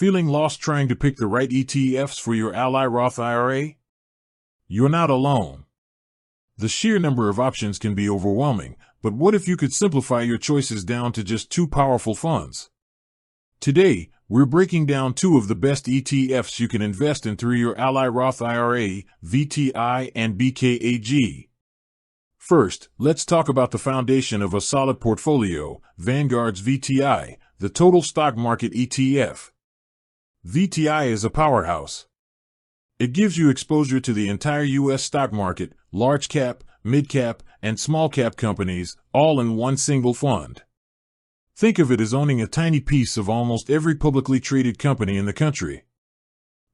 Feeling lost trying to pick the right ETFs for your Ally Roth IRA? You're not alone. The sheer number of options can be overwhelming, but what if you could simplify your choices down to just two powerful funds? Today, we're breaking down two of the best ETFs you can invest in through your Ally Roth IRA, VTI, and BKAG. First, let's talk about the foundation of a solid portfolio, Vanguard's VTI, the total stock market ETF. VTI is a powerhouse. It gives you exposure to the entire U.S. stock market, large cap, mid cap, and small cap companies, all in one single fund. Think of it as owning a tiny piece of almost every publicly traded company in the country.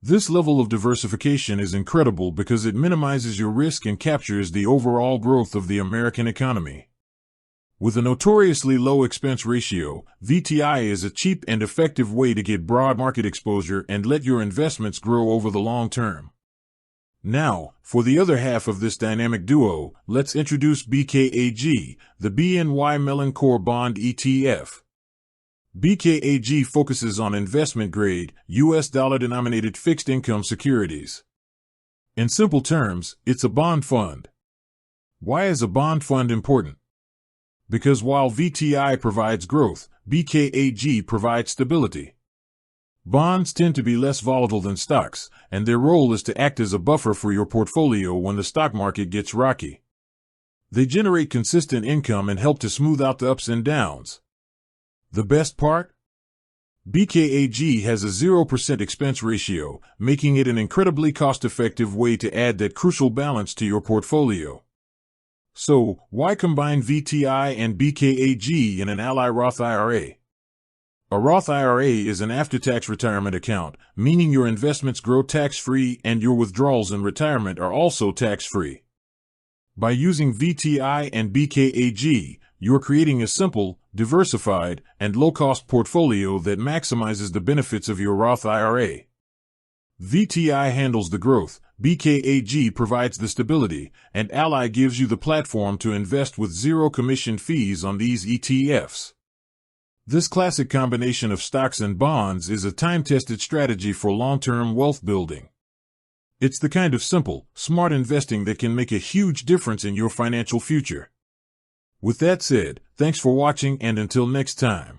This level of diversification is incredible because it minimizes your risk and captures the overall growth of the American economy. With a notoriously low expense ratio, VTI is a cheap and effective way to get broad market exposure and let your investments grow over the long term. Now, for the other half of this dynamic duo, let's introduce BKAG, the BNY Mellon Core Bond ETF. BKAG focuses on investment-grade, U.S. dollar-denominated fixed-income securities. In simple terms, it's a bond fund. Why is a bond fund important? Because while VTI provides growth, BKAG provides stability. Bonds tend to be less volatile than stocks, and their role is to act as a buffer for your portfolio when the stock market gets rocky. They generate consistent income and help to smooth out the ups and downs. The best part? BKAG has a 0% expense ratio, making it an incredibly cost-effective way to add that crucial balance to your portfolio. So, why combine VTI and BKAG in an Ally Roth IRA? A Roth IRA is an after-tax retirement account, meaning your investments grow tax-free and your withdrawals in retirement are also tax-free. By using VTI and BKAG, you're creating a simple, diversified, and low-cost portfolio that maximizes the benefits of your Roth IRA. VTI handles the growth, BKAG provides the stability, and Ally gives you the platform to invest with zero commission fees on these ETFs. This classic combination of stocks and bonds is a time-tested strategy for long-term wealth building. It's the kind of simple, smart investing that can make a huge difference in your financial future. With that said, thanks for watching and until next time.